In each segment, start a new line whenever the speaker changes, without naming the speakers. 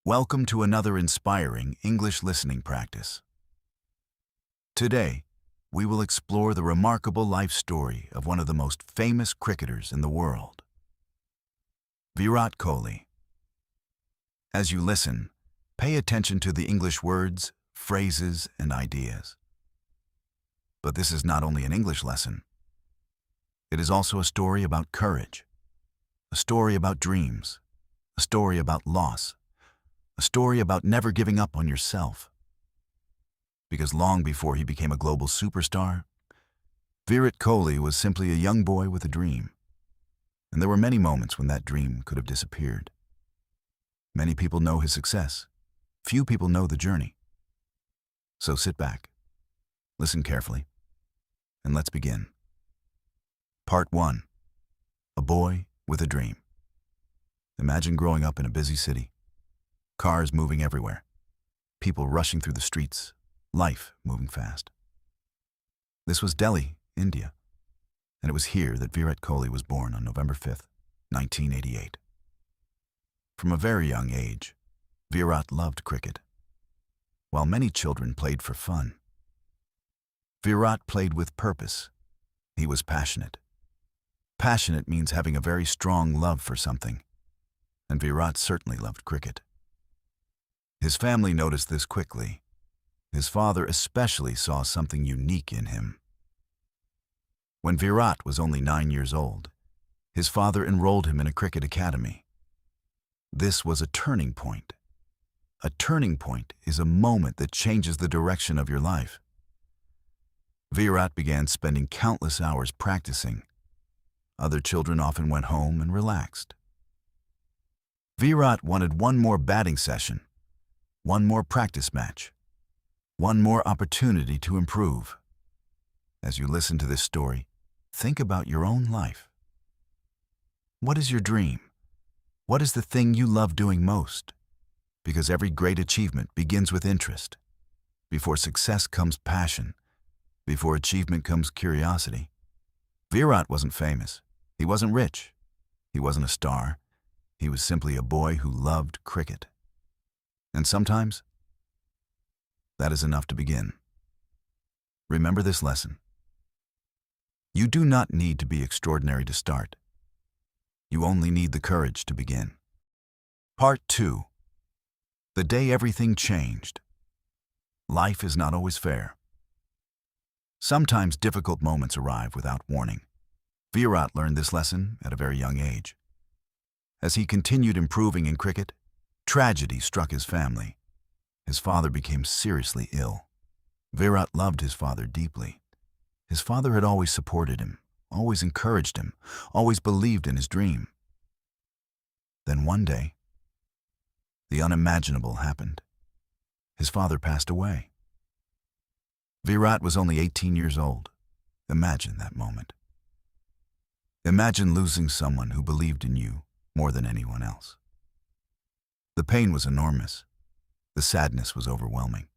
Welcome to another inspiring English listening practice. Today, we will explore the remarkable life story of one of the most famous cricketers in the world, Virat Kohli. As you listen, pay attention to the English words, phrases, and ideas. But this is not only an English lesson. It is also a story about courage, a story about dreams, a story about loss, a story about never giving up on yourself. Because long before he became a global superstar, Virat Kohli was simply a young boy with a dream. And there were many moments when that dream could have disappeared. Many people know his success. Few people know the journey. So sit back, listen carefully, and let's begin. Part 1. A boy with a dream. Imagine growing up in a busy city. Cars moving everywhere, people rushing through the streets, life moving fast. This was Delhi, India, and it was here that Virat Kohli was born on November 5th, 1988. From a very young age, Virat loved cricket. While many children played for fun, Virat played with purpose. He was passionate. Passionate means having a very strong love for something, and Virat certainly loved cricket. His family noticed this quickly. His father especially saw something unique in him. When Virat was only 9 years old, his father enrolled him in a cricket academy. This was a turning point. A turning point is a moment that changes the direction of your life. Virat began spending countless hours practicing. Other children often went home and relaxed. Virat wanted one more batting session, one more practice match, one more opportunity to improve. As you listen to this story, think about your own life. What is your dream? What is the thing you love doing most? Because every great achievement begins with interest. Before success comes passion. Before achievement comes curiosity. Virat wasn't famous. He wasn't rich. He wasn't a star. He was simply a boy who loved cricket. And sometimes, that is enough to begin. Remember this lesson. You do not need to be extraordinary to start. You only need the courage to begin. Part 2. The day everything changed. Life is not always fair. Sometimes difficult moments arrive without warning. Virat learned this lesson at a very young age. As he continued improving in cricket, tragedy struck his family. His father became seriously ill. Virat loved his father deeply. His father had always supported him, always encouraged him, always believed in his dream. Then one day, the unimaginable happened. His father passed away. Virat was only 18 years old. Imagine that moment. Imagine losing someone who believed in you more than anyone else. The pain was enormous. The sadness was overwhelming.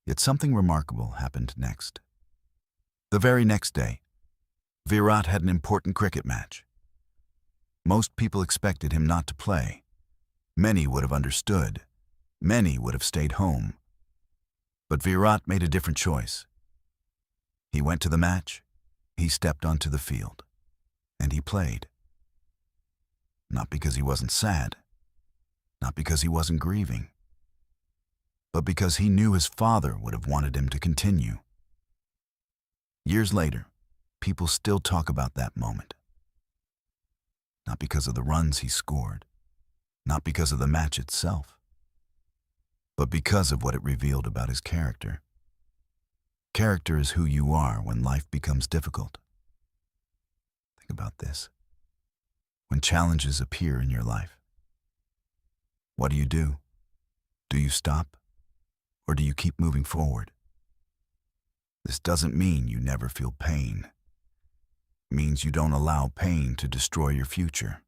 Yet something remarkable happened next. The very next day, Virat had an important cricket match. Most people expected him not to play. Many would have understood. Many would have stayed home. But Virat made a different choice. He went to the match, he stepped onto the field, and he played. Not because he wasn't sad, not because he wasn't grieving, but because he knew his father would have wanted him to continue. Years later, people still talk about that moment. Not because of the runs he scored, not because of the match itself, but because of what it revealed about his character. Character is who you are when life becomes difficult. Think about this. When challenges appear in your life, what do? Do you stop, or do you keep moving forward? This doesn't mean you never feel pain. It means you don't allow pain to destroy your future.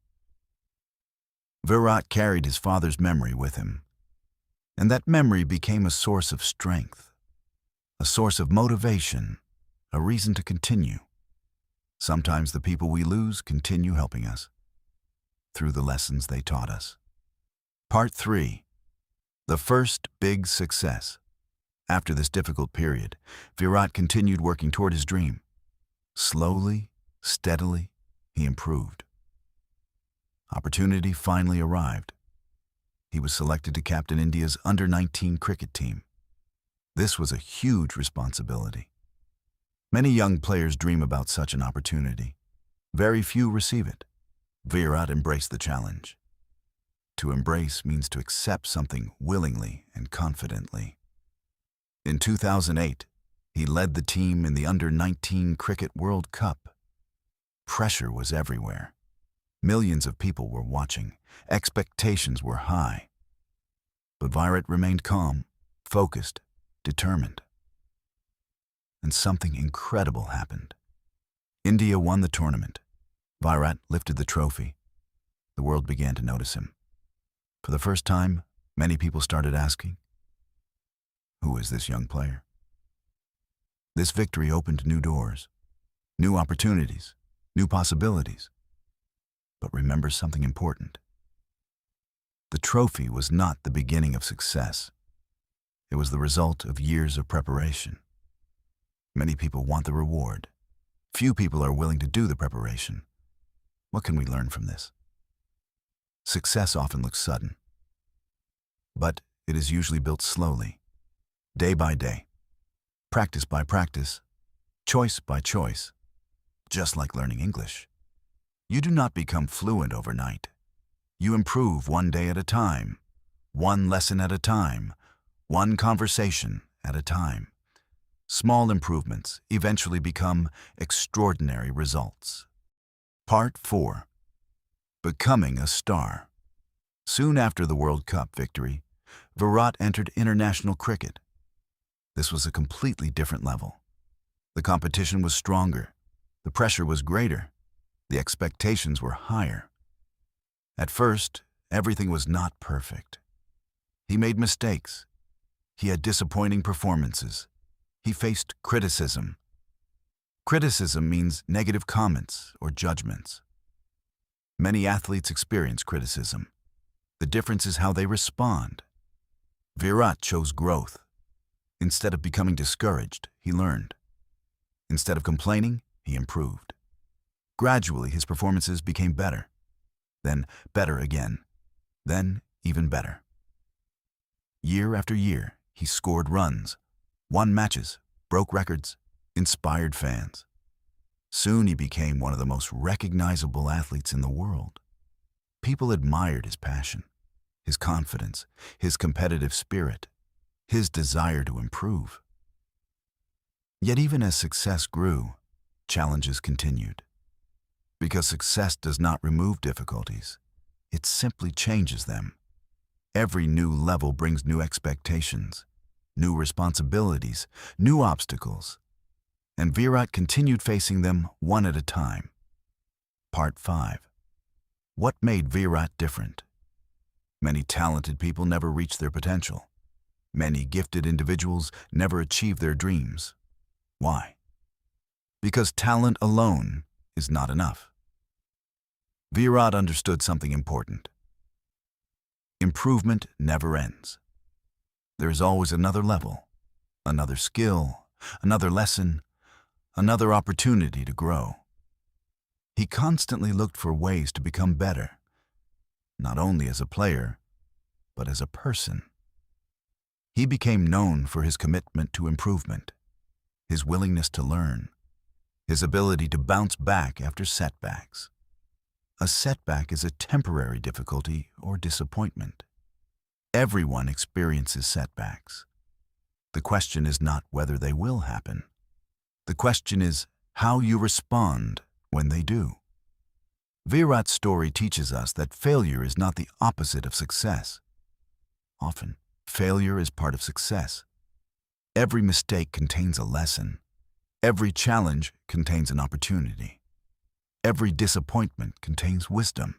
Virat carried his father's memory with him, and that memory became a source of strength, a source of motivation, a reason to continue. Sometimes the people we lose continue helping us through the lessons they taught us. Part 3. The first big success. After this difficult period, Virat continued working toward his dream. Slowly, steadily, he improved. Opportunity finally arrived. He was selected to captain India's under-19 cricket team. This was a huge responsibility. Many young players dream about such an opportunity. Very few receive it. Virat embraced the challenge. To embrace means to accept something willingly and confidently. In 2008, he led the team in the Under-19 Cricket World Cup. Pressure was everywhere. Millions of people were watching. Expectations were high. But Virat remained calm, focused, determined. And something incredible happened. India won the tournament. Virat lifted the trophy. The world began to notice him. For the first time, many people started asking, who is this young player? This victory opened new doors, new opportunities, new possibilities. But remember something important. The trophy was not the beginning of success. It was the result of years of preparation. Many people want the reward. Few people are willing to do the preparation. What can we learn from this? Success often looks sudden, but it is usually built slowly, day by day, practice by practice, choice by choice, just like learning English. You do not become fluent overnight. You improve one day at a time, one lesson at a time, one conversation at a time. Small improvements eventually become extraordinary results. Part 4. Becoming a star. Soon after the World Cup victory, Virat entered international cricket. This was a completely different level. The competition was stronger, the pressure was greater, the expectations were higher. At first, everything was not perfect. He made mistakes. He had disappointing performances. He faced criticism. Criticism means negative comments or judgments. Many athletes experience criticism. The difference is how they respond. Virat chose growth. Instead of becoming discouraged, he learned. Instead of complaining, he improved. Gradually, his performances became better. Then better again. Then even better. Year after year, he scored runs, won matches, broke records, inspired fans. Soon he became one of the most recognizable athletes in the world. People admired his passion, his confidence, his competitive spirit, his desire to improve. Yet even as success grew, challenges continued. Because success does not remove difficulties, it simply changes them. Every new level brings new expectations, new responsibilities, new obstacles. And Virat continued facing them one at a time. Part 5. What made Virat different? Many talented people never reach their potential. Many gifted individuals never achieve their dreams. Why? Because talent alone is not enough. Virat understood something important. Improvement never ends. There is always another level, another skill, another lesson, another opportunity to grow. He constantly looked for ways to become better, not only as a player, but as a person. He became known for his commitment to improvement, his willingness to learn, his ability to bounce back after setbacks. A setback is a temporary difficulty or disappointment. Everyone experiences setbacks. The question is not whether they will happen. The question is how you respond when they do. Virat's story teaches us that failure is not the opposite of success. Often, failure is part of success. Every mistake contains a lesson. Every challenge contains an opportunity. Every disappointment contains wisdom.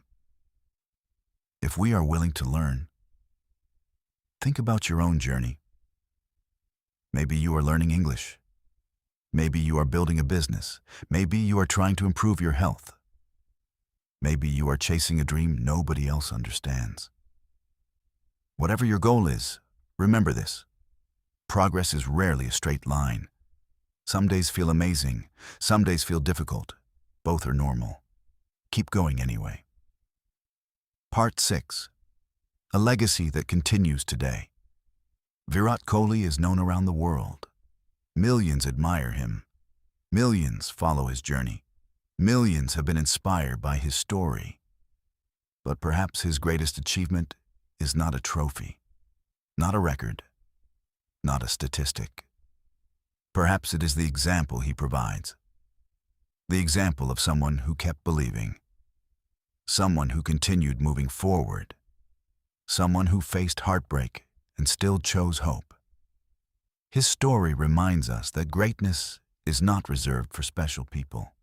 If we are willing to learn, think about your own journey. Maybe you are learning English. Maybe you are building a business. Maybe you are trying to improve your health. Maybe you are chasing a dream nobody else understands. Whatever your goal is, remember this. Progress is rarely a straight line. Some days feel amazing, some days feel difficult. Both are normal. Keep going anyway. Part 6. A legacy that continues today. Virat Kohli is known around the world. Millions admire him. Millions follow his journey. Millions have been inspired by his story. But perhaps his greatest achievement is not a trophy, not a record, not a statistic. Perhaps it is the example he provides. The example of someone who kept believing. Someone who continued moving forward. Someone who faced heartbreak and still chose hope. His story reminds us that greatness is not reserved for special people.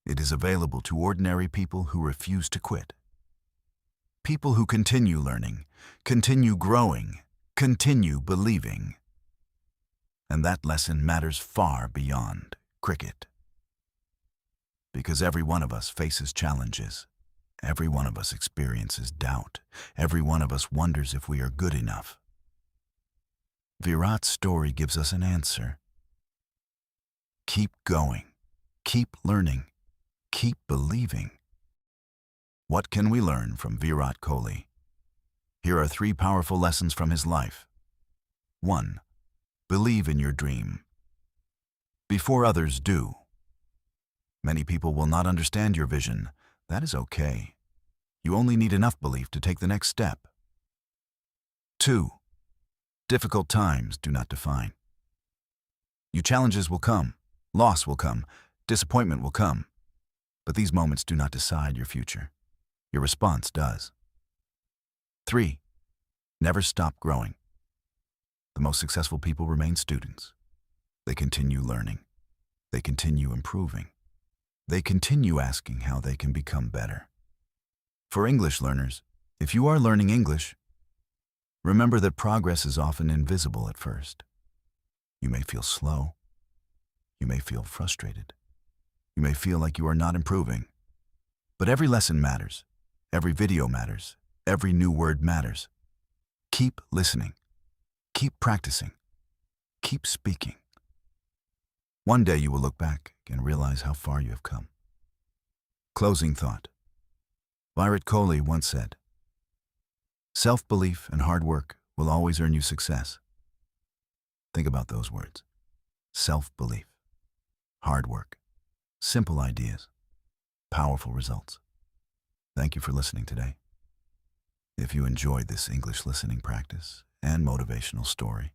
It is available to ordinary people who refuse to quit. People who continue learning, continue growing, continue believing. And that lesson matters far beyond cricket. Because every one of us faces challenges. Every one of us experiences doubt. Every one of us wonders if we are good enough. Virat's story gives us an answer. Keep going. Keep learning. Keep believing. What can we learn from Virat Kohli? Here are 3 powerful lessons from his life. 1. Believe in your dream. Before others do. Many people will not understand your vision. That is okay. You only need enough belief to take the next step. 2. Difficult times do not define. Your challenges will come, loss will come, disappointment will come. But these moments do not decide your future. Your response does. 3. Never stop growing. The most successful people remain students. They continue learning. They continue improving. They continue asking how they can become better. For English learners, if you are learning English, remember that progress is often invisible at first. You may feel slow. You may feel frustrated. You may feel like you are not improving. But every lesson matters. Every video matters. Every new word matters. Keep listening. Keep practicing. Keep speaking. One day you will look back and realize how far you have come. Closing thought. Virat Kohli once said, "Self-belief and hard work will always earn you success." Think about those words. Self-belief, hard work, simple ideas, powerful results. Thank you for listening today. If you enjoyed this English listening practice and motivational story,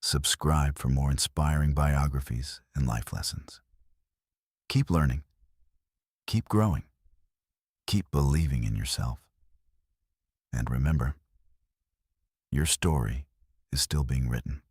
subscribe for more inspiring biographies and life lessons. Keep learning. Keep growing. Keep believing in yourself. And remember, your story is still being written.